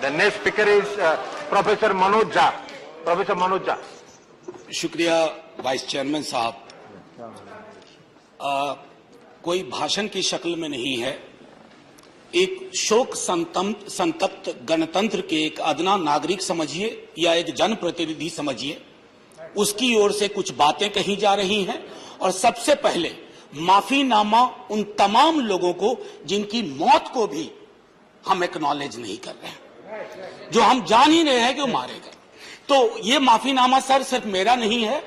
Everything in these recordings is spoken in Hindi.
The next speaker is Professor Manoj Jha. Professor Manoj Jha. शुक्रिया वाइस चेयरमैन साहब। कोई भाषण की शक्ल में नहीं है, एक शोक संतप्त गणतंत्र के एक अदना नागरिक समझिए या एक जनप्रतिनिधि समझिए, उसकी ओर से कुछ बातें कही जा रही हैं। और सबसे पहले माफीनामा उन तमाम लोगों को जिनकी मौत को भी हम एक्नॉलेज नहीं कर रहे हैं, जो हम जान ही रहे हैं कि वो मारे गए। तो ये माफीनामा सर सिर्फ मेरा नहीं है।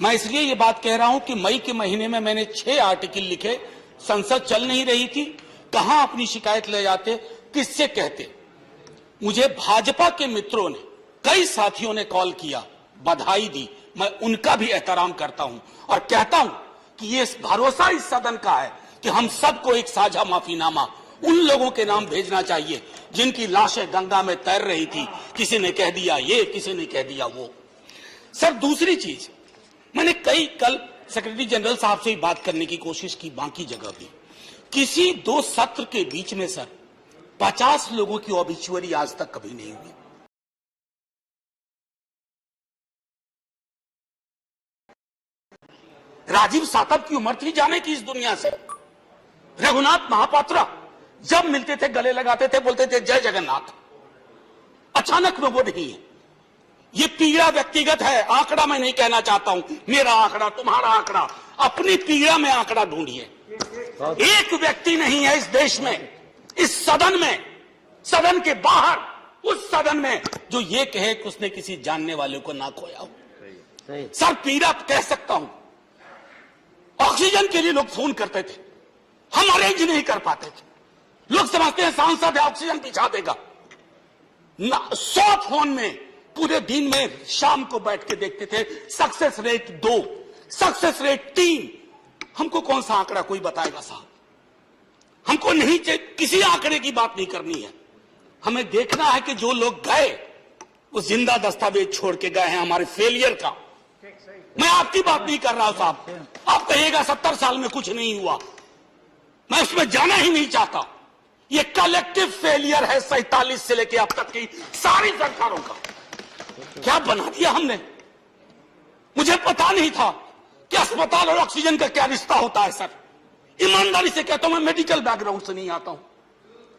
मैं इसलिए ये बात कह रहा हूं कि मई के महीने में मैंने 6 आर्टिकल लिखे। संसद चल नहीं रही थी, कहां अपनी शिकायत ले जाते, किससे कहते। मुझे भाजपा के मित्रों ने, कई साथियों ने कॉल किया, बधाई दी। मैं उनका भी एहतराम करता हूं और कहता हूं कि ये भरोसा इस सदन का है कि हम सबको एक साझा माफीनामा उन लोगों के नाम भेजना चाहिए जिनकी लाशें गंगा में तैर रही थी। किसी ने कह दिया ये, किसी ने कह दिया वो। सर दूसरी चीज, मैंने कल सेक्रेटरी जनरल साहब से ही बात करने की कोशिश की, बाकी जगह भी। किसी 2 सत्र के बीच में सर 50 लोगों की ऑबिचुअरी आज तक कभी नहीं हुई। राजीव सातव की उम्र थी जाने की इस दुनिया से। रघुनाथ महापात्रा जब मिलते थे गले लगाते थे, बोलते थे जय जगन्नाथ। अचानक में वो नहीं है। ये पीड़ा व्यक्तिगत है, आंकड़ा मैं नहीं कहना चाहता हूं, मेरा आंकड़ा, तुम्हारा आंकड़ा। अपनी पीड़ा में आंकड़ा ढूंढिए। एक व्यक्ति नहीं है इस देश में, इस सदन में, सदन के बाहर, उस सदन में जो ये कहे कि उसने किसी जानने वाले को ना खोया हो। सर पीड़ा कह सकता हूं। ऑक्सीजन के लिए लोग फोन करते थे, हम अरेंज नहीं कर पाते थे। लोग समझते हैं सांसद है, ऑक्सीजन पिछा देगा। 100 फोन में पूरे दिन में शाम को बैठ के देखते थे, सक्सेस रेट 2, सक्सेस रेट 3। हमको कौन सा आंकड़ा कोई बताएगा साहब? हमको नहीं, किसी आंकड़े की बात नहीं करनी है। हमें देखना है कि जो लोग गए वो जिंदा दस्तावेज छोड़ के गए हैं हमारे फेलियर का। मैं आपकी बात नहीं कर रहा हूं साहब। आप कहिएगा 70 साल में कुछ नहीं हुआ, मैं उसमें जाना ही नहीं चाहता। ये कलेक्टिव फेलियर है 47 से लेकर अब तक की सारी सरकारों का। क्या बना दिया हमने? मुझे पता नहीं था कि अस्पताल और ऑक्सीजन का क्या रिश्ता होता है सर। ईमानदारी से कहता हूं, मैं मेडिकल बैकग्राउंड से नहीं आता हूं।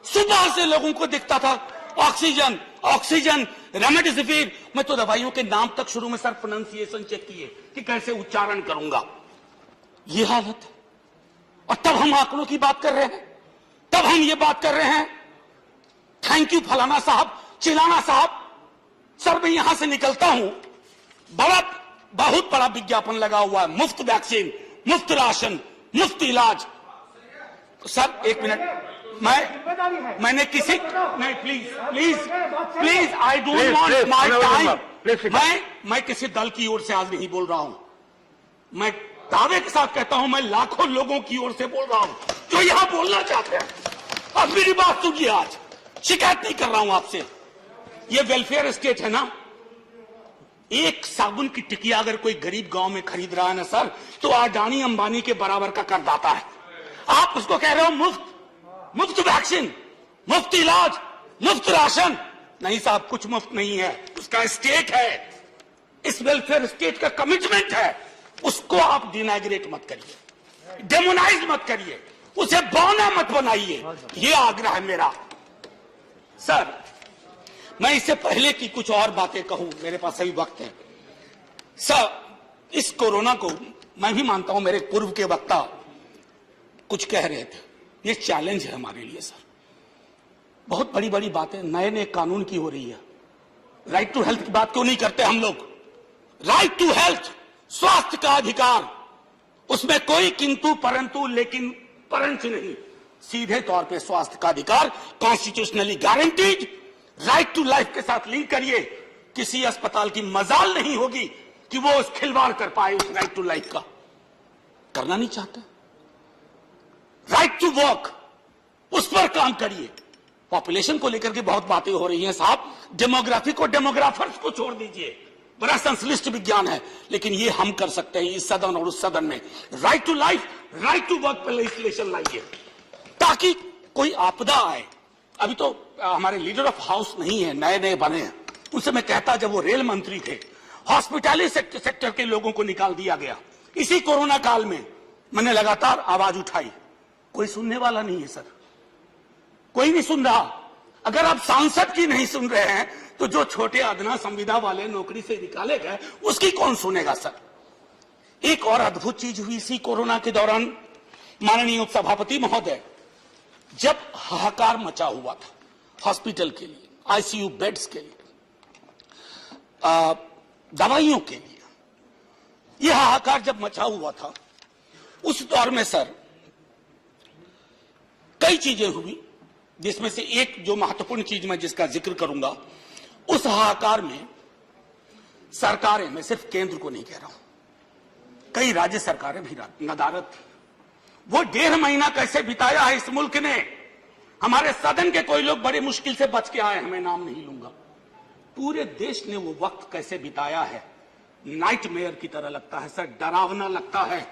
सुबह से लोगों को दिखता था ऑक्सीजन ऑक्सीजन, रेमडेसिविर। मैं तो दवाइयों के नाम तक शुरू में सर प्रोनाउंसिएशन चेक किए कि कैसे उच्चारण करूंगा। ये हालत है। और तब हम आंकड़ों की बात कर रहे हैं, तब हम ये बात कर रहे हैं थैंक यू फलाना साहब, चिलाना साहब। सर मैं यहां से निकलता हूं, बहुत बड़ा विज्ञापन लगा हुआ है, मुफ्त वैक्सीन, मुफ्त राशन, मुफ्त इलाज। सर एक मिनट, मैंने किसी नहीं, please I don't want my time. मैं किसी दल की ओर से आज नहीं बोल रहा हूं। मैं दावे के साथ कहता हूं, मैं लाखों लोगों की ओर से बोल रहा हूं जो यहां बोलना चाहते हैं। अब मेरी बात सुनिए, आज शिकायत नहीं कर रहा हूं आपसे। ये वेलफेयर स्टेट है ना। एक साबुन की टिकिया अगर कोई गरीब गांव में खरीद रहा है ना सर, तो अडानी अंबानी के बराबर का करदाता है। आप उसको कह रहे हो मुफ्त वैक्सीन, मुफ्त इलाज, मुफ्त राशन। नहीं साहब, कुछ मुफ्त नहीं है, उसका स्टेट है। इस वेलफेयर स्टेट का कमिटमेंट है, उसको आप डिनाइग्रेट मत करिए, डेमोनाइज मत करिए, उसे बौना मत बनाइए। ये आग्रह है मेरा। सर मैं इससे पहले की कुछ और बातें कहूं, मेरे पास अभी वक्त है। सर इस कोरोना को मैं भी मानता हूं, मेरे पूर्व के वक्ता कुछ कह रहे थे, ये चैलेंज है हमारे लिए सर। बहुत बड़ी बड़ी बातें नए कानून की हो रही है। राइट टू हेल्थ की बात क्यों नहीं करते हम लोग? राइट टू हेल्थ, स्वास्थ्य का अधिकार, उसमें कोई किंतु परंतु लेकिन परंच नहीं। सीधे तौर पे स्वास्थ्य का अधिकार constitutionally guaranteed, right to life के साथ लिंक करिए। किसी अस्पताल की मजाल नहीं होगी कि वो उस खिलवाड़ कर पाए उस राइट टू लाइफ का। करना नहीं चाहते। राइट टू वर्क, उस पर काम करिए। पॉपुलेशन को लेकर के बहुत बातें हो रही हैं साहब। डेमोग्राफी को, डेमोग्राफर्स को छोड़ दीजिए, बड़ा संश्लिष्ट विज्ञान है, लेकिन ये हम कर सकते हैं इस सदन और उस सदन में। Right to life, right to work पर लेजिस्लेशन लाइए, ताकि कोई आपदा आए अभी तो हमारे लीडर ऑफ हाउस नहीं है, नए नए बने हैं। उनसे मैं कहता, जब वो रेल मंत्री थे, हॉस्पिटैलिटी सेक्टर के लोगों को निकाल दिया गया। इसी कोरोना काल में मैंने लगातार आवाज उठाई, कोई सुनने वाला नहीं है सर, कोई नहीं सुन रहा। अगर आप सांसद की नहीं सुन रहे हैं तो जो छोटे अदना संविदा वाले नौकरी से निकाले गए उसकी कौन सुनेगा सर। एक और अद्भुत चीज हुई इसी कोरोना के दौरान, माननीय उपसभापति महोदय, जब हाहाकार मचा हुआ था हॉस्पिटल के लिए, आईसीयू बेड्स के लिए, दवाइयों के लिए, यह हाहाकार जब मचा हुआ था, उस दौर में सर कई चीजें हुई, जिसमें से एक जो महत्वपूर्ण चीज मैं जिसका जिक्र करूंगा, उस हाहाकार में सरकारें, मैं सिर्फ केंद्र को नहीं कह रहा हूं, कई राज्य सरकारें भी नदारद थी। वो 1.5 महीना कैसे बिताया है इस मुल्क ने। हमारे सदन के कोई लोग बड़ी मुश्किल से बच के आए हैं, मैं नाम नहीं लूंगा। पूरे देश ने वो वक्त कैसे बिताया है, नाइटमेयर की तरह लगता है सर, डरावना लगता है।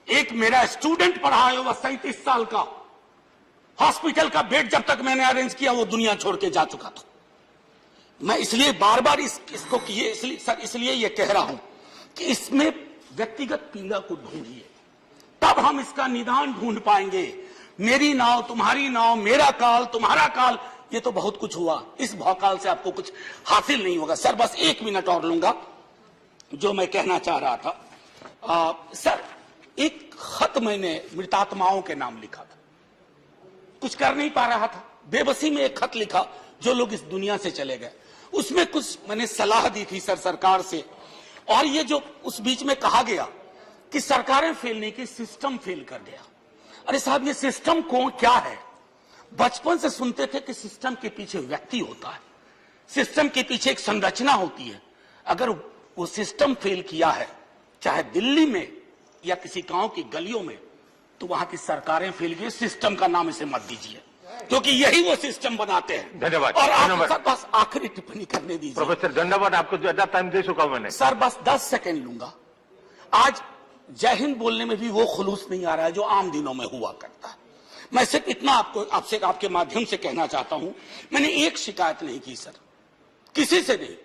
एक मेरा स्टूडेंट पढ़ा है, वह 37 साल का, हॉस्पिटल का बेड जब तक मैंने अरेंज किया वो दुनिया छोड़ के जा चुका था। मैं इसलिए बार बार इसको इसलिए ये कह रहा हूं कि इसमें व्यक्तिगत पीड़ा को ढूंढिए, तब हम इसका निदान ढूंढ पाएंगे। मेरी नाव तुम्हारी नाव, मेरा काल तुम्हारा काल, ये तो बहुत कुछ हुआ, इस भौकाल से आपको कुछ हासिल नहीं होगा। सर बस 1 मिनट और लूंगा, जो मैं कहना चाह रहा था। सर एक खत मैंने मृतात्माओं के नाम लिखा था, कुछ कर नहीं पा रहा था, बेबसी में एक खत लिखा, जो लोग इस दुनिया से चले गए। उसमें कुछ मैंने सलाह दी थी सर सरकार से, और ये जो उस बीच में कहा गया कि सरकारें फेल नहीं की, सिस्टम फेल कर गया। अरे साहब, ये सिस्टम कौन क्या है? बचपन से सुनते थे कि सिस्टम के पीछे व्यक्ति होता है, सिस्टम के पीछे एक संरचना होती है। अगर वो सिस्टम फेल किया है, चाहे दिल्ली में या किसी गांव की गलियों में, तो वहां की सरकारें फेल गई। सिस्टम का नाम इसे मत दीजिए, क्योंकि यही वो सिस्टम बनाते हैं। धन्यवाद। और धन्यवाद। आप बस आखिरी टिप्पणी करने दीजिए। प्रोफेसर धन्यवाद, आपको ज्यादा टाइम दे चुका हूं मैंने। सर बस 10 सेकंड लूंगा। आज जय हिंद बोलने में भी वो खुलूस नहीं आ रहा है जो आम दिनों में हुआ करता है। मैं सिर्फ इतना आपसे आपके माध्यम से कहना चाहता हूं, मैंने एक शिकायत नहीं की सर, किसी से नहीं।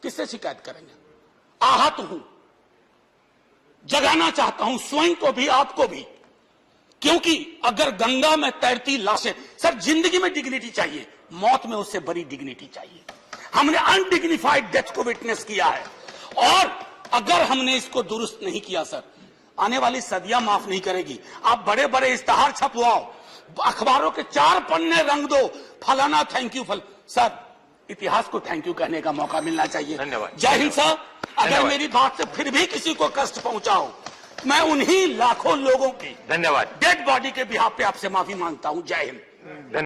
किससे शिकायत करेंगे? आहत हूं, जगाना चाहता हूं स्वयं को भी, आपको भी, क्योंकि अगर गंगा में तैरती लाशें, सर जिंदगी में डिग्निटी चाहिए, मौत में उससे बड़ी डिग्निटी चाहिए। हमने अनडिग्निफाइड डेथ को विटनेस किया है, और अगर हमने इसको दुरुस्त नहीं किया सर, आने वाली सदियां माफ नहीं करेगी। आप बड़े बड़े इश्तहार छपवाओ, अखबारों के 4 पन्ने रंग दो, फलाना थैंक यू सर, इतिहास को थैंक यू कहने का मौका मिलना चाहिए। धन्यवाद। जय हिंद सर। अगर मेरी बात से फिर भी किसी को कष्ट पहुंचाओ, मैं उन्हीं लाखों लोगों की धन्यवाद डेड बॉडी के बिहाफ पे आपसे माफी मांगता हूं। जय हिंद।